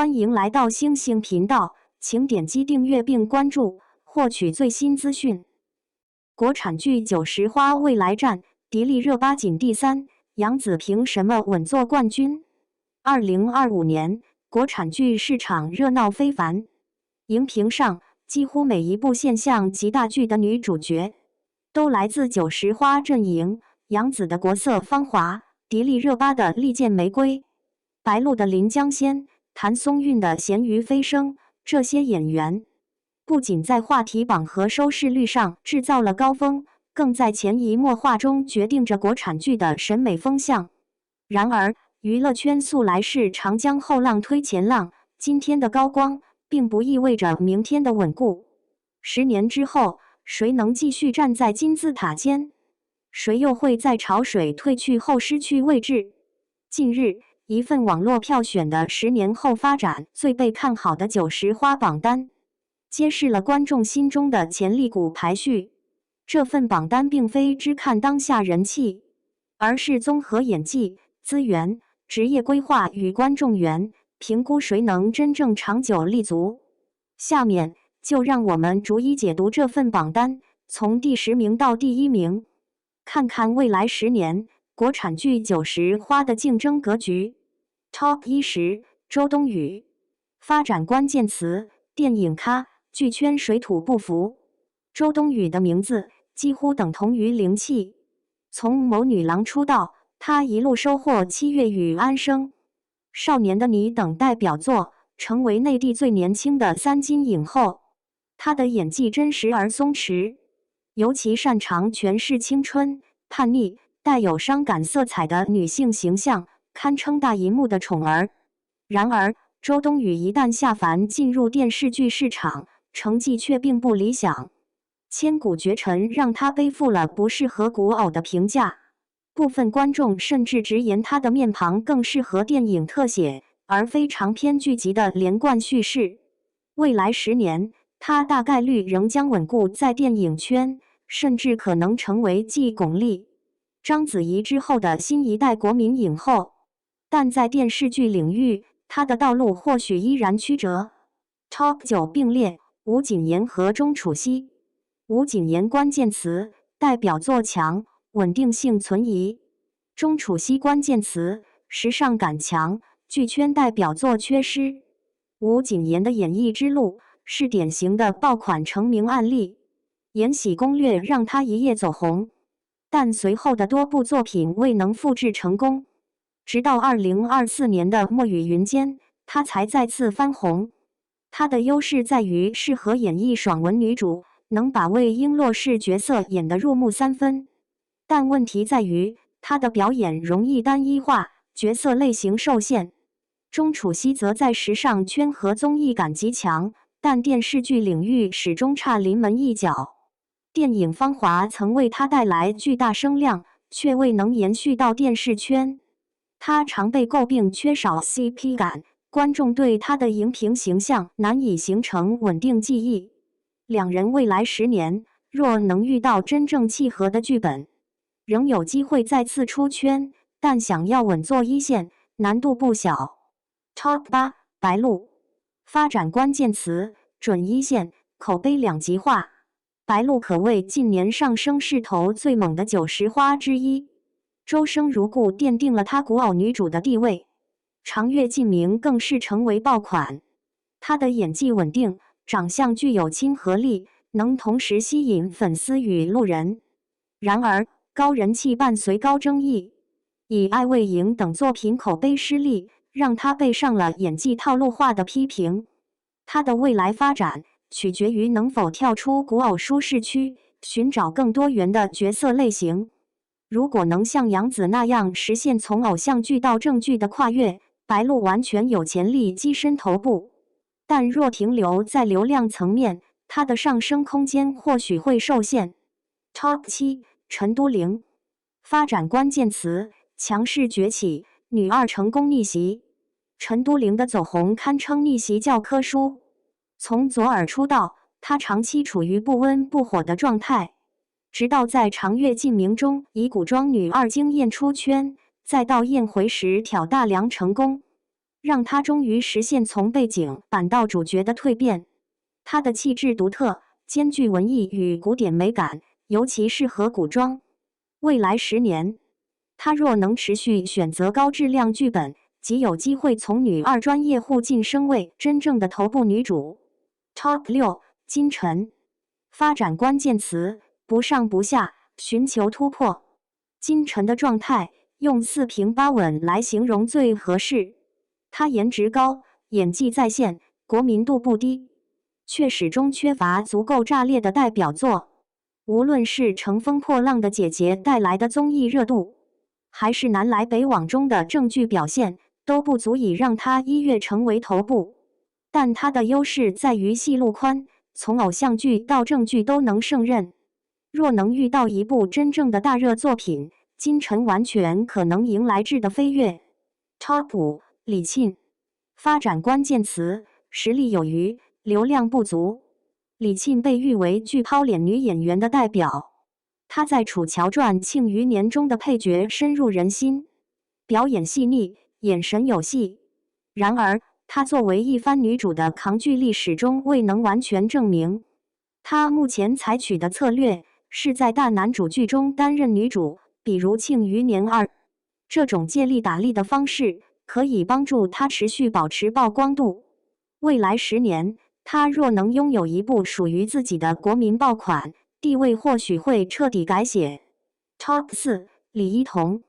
欢迎来到星星频道，请点击订阅并关注，获取最新资讯。国产剧《九十花》未来战，迪丽热巴仅第3，杨紫凭什么稳坐冠军？2025年，国产剧市场热闹非凡，荧屏上几乎每一部现象级大剧的女主角，都来自九十花阵营。杨紫的国色芳华，迪丽热巴的利剑玫瑰，白鹿的临江仙，谭松韵的咸鱼飞升，这些演员不仅在话题榜和收视率上制造了高峰，更在潜移默化中决定着国产剧的审美风向。然而，娱乐圈素来是长江后浪推前浪，今天的高光并不意味着明天的稳固。10年之后，谁能继续站在金字塔尖？谁又会在潮水退去后失去位置？近日，一份网络票选的10年后发展最被看好的90花榜单，揭示了观众心中的潜力股排序。这份榜单并非只看当下人气，而是综合演技、资源、职业规划与观众缘，评估谁能真正长久立足。下面就让我们逐一解读这份榜单，从第10名到第1名，看看未来10年国产剧90花的竞争格局。Top 10，周冬雨。发展关键词：电影咖，剧圈水土不服。周冬雨的名字几乎等同于灵气。从某女郎出道，她一路收获7月与安生、少年的你等代表作，成为内地最年轻的3金影后。她的演技真实而松弛，尤其擅长诠释青春、叛逆、带有伤感色彩的女性形象，堪称大银幕的宠儿。然而，周冬雨一旦下凡进入电视剧市场，成绩却并不理想。千古绝尘让她背负了不适合古偶的评价，部分观众甚至直言她的面庞更适合电影特写，而非长篇剧集的连贯叙事。未来10年，她大概率仍将稳固在电影圈，甚至可能成为继巩俐、章子怡之后的新一代国民影后。但在电视剧领域，她的道路或许依然曲折。Top 9并列：吴谨言和钟楚曦。吴谨言关键词：代表作强，稳定性存疑。钟楚曦关键词：时尚感强，剧圈代表作缺失。吴谨言的演艺之路是典型的爆款成名案例，《延禧攻略》让他一夜走红，但随后的多部作品未能复制成功。直到2024年的《墨雨云间》，她才再次翻红。她的优势在于适合演绎爽文女主，能把魏璎珞式角色演得入木三分。但问题在于，她的表演容易单一化，角色类型受限。钟楚曦则在时尚圈和综艺感极强，但电视剧领域始终差临门一脚。电影《芳华》曾为她带来巨大声量，却未能延续到电视圈。她常被诟病缺少 CP 感，观众对她的荧屏形象难以形成稳定记忆。两人未来10年，若能遇到真正契合的剧本，仍有机会再次出圈，但想要稳坐一线，难度不小。Top 8，白鹿。发展关键词：准一线，口碑两极化。白鹿可谓近年上升势头最猛的90花之一。周生如故奠定了她古偶女主的地位，长月烬明更是成为爆款。她的演技稳定，长相具有亲和力，能同时吸引粉丝与路人。然而，高人气伴随高争议，以《爱未营》等作品口碑失利，让她背上了演技套路化的批评。她的未来发展取决于能否跳出古偶舒适区，寻找更多元的角色类型。如果能像杨紫那样实现从偶像剧到正剧的跨越，白鹿完全有潜力跻身头部。但若停留在流量层面，她的上升空间或许会受限。Top 7，陈都灵。发展关键词：强势崛起，女二成功逆袭。陈都灵的走红堪称逆袭教科书。从左耳出道，她长期处于不温不火的状态。直到在《长月烬明》中以古装女二惊艳出圈，再到宴回时挑大梁成功。让她终于实现从背景板到主角的蜕变。她的气质独特，兼具文艺与古典美感，尤其适合古装。未来10年，她若能持续选择高质量剧本，极有机会从女二专业户晋升为真正的头部女主。Top 6：金晨。发展关键词：不上不下，寻求突破。金晨的状态用4平8稳来形容最合适。她颜值高，演技在线，国民度不低，却始终缺乏足够炸裂的代表作。无论是乘风破浪的姐姐带来的综艺热度，还是南来北往中的正剧表现，都不足以让她一跃成为头部。但她的优势在于戏路宽，从偶像剧到正剧都能胜任。若能遇到一部真正的大热作品，金晨完全可能迎来质的飞跃。Top 5：李沁。发展关键词：实力有余，流量不足。李沁被誉为巨抛脸女演员的代表，她在《楚乔传·庆余年》中的配角深入人心，表演细腻，眼神有戏。然而，她作为一番女主的扛剧力始终未能完全证明。她目前采取的策略是在大男主剧中担任女主，比如《庆余年2》。这种借力打力的方式可以帮助她持续保持曝光度。未来10年，她若能拥有一部属于自己的国民爆款，地位或许会彻底改写。Top 4：李一桐。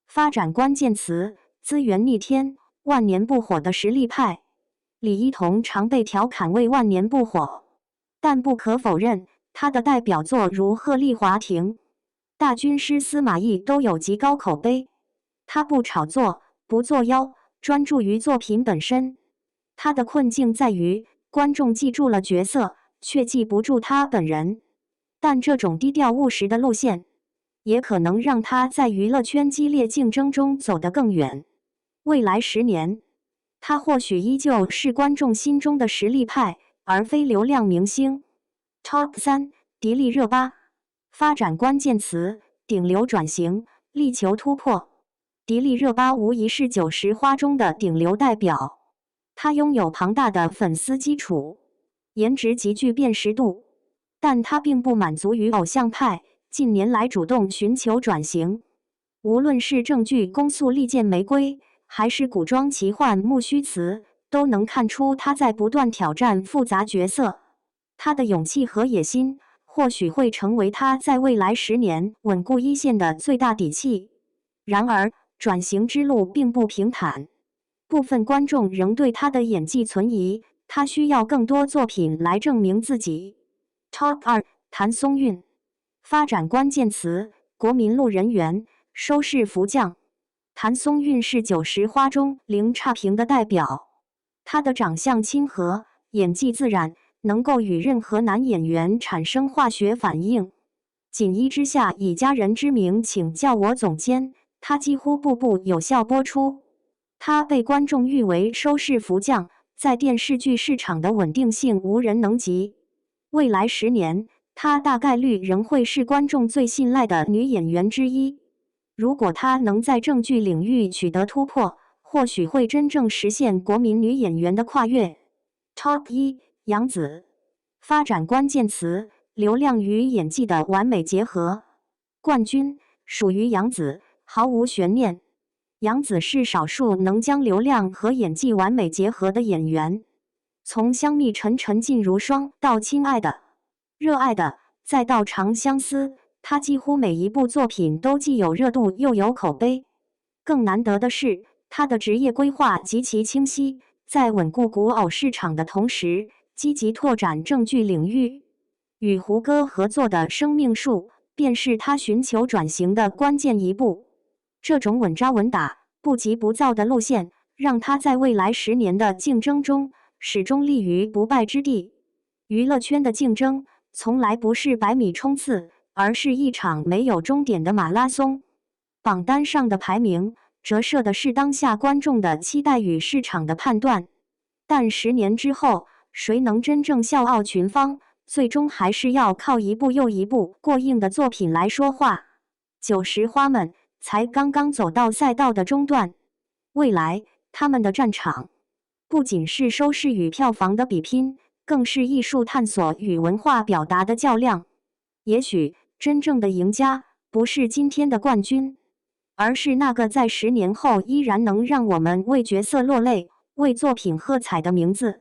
发展关键词：资源逆天，万年不火的实力派。李一桐常被调侃为万年不火，但不可否认，她的代表作如《鹤唳华亭》《大军师司马懿》都有极高口碑。她不炒作，不作妖，专注于作品本身。她的困境在于，观众记住了角色，却记不住她本人。但这种低调务实的路线，也可能让她在娱乐圈激烈竞争中走得更远。未来10年，她或许依旧是观众心中的实力派，而非流量明星。Top 3：迪丽热巴。发展关键词：顶流转型，力求突破。迪丽热巴无疑是90花中的顶流代表，她拥有庞大的粉丝基础，颜值极具辨识度，但她并不满足于偶像派，近年来主动寻求转型。无论是正剧《攻速利剑玫瑰》，还是古装奇幻《木须辞》，都能看出她在不断挑战复杂角色。她的勇气和野心，或许会成为她在未来10年稳固一线的最大底气。然而，转型之路并不平坦，部分观众仍对她的演技存疑，她需要更多作品来证明自己。Top 2：谭松韵。发展关键词：国民路人缘，收视福将。谭松韵是90花中零差评的代表，她的长相亲和，演技自然，能够与任何男演员产生化学反应。锦衣之下以佳人之名请叫我总监，她几乎步步有效播出。她被观众誉为收视福将，在电视剧市场的稳定性无人能及。未来10年，她大概率仍会是观众最信赖的女演员之一。如果她能在正剧领域取得突破，或许会真正实现国民女演员的跨越。Top 1：杨紫。发展关键词：流量与演技的完美结合。冠军属于杨紫，毫无悬念。杨紫是少数能将流量和演技完美结合的演员。从香蜜沉沉烬如霜到亲爱的、热爱的，再到长相思，她几乎每一部作品都既有热度又有口碑。更难得的是，她的职业规划极其清晰，在稳固古偶市场的同时，积极拓展正剧领域。与胡歌合作的《生命树》便是他寻求转型的关键一步。这种稳扎稳打、不急不躁的路线，让他在未来10年的竞争中始终立于不败之地。娱乐圈的竞争从来不是100米冲刺，而是一场没有终点的马拉松。榜单上的排名折射的是当下观众的期待与市场的判断。但10年之后，谁能真正笑傲群芳，最终还是要靠一部又一部过硬的作品来说话。90花们才刚刚走到赛道的中段，未来他们的战场不仅是收视与票房的比拼，更是艺术探索与文化表达的较量。也许真正的赢家不是今天的冠军，而是那个在10年后依然能让我们为角色落泪、为作品喝彩的名字。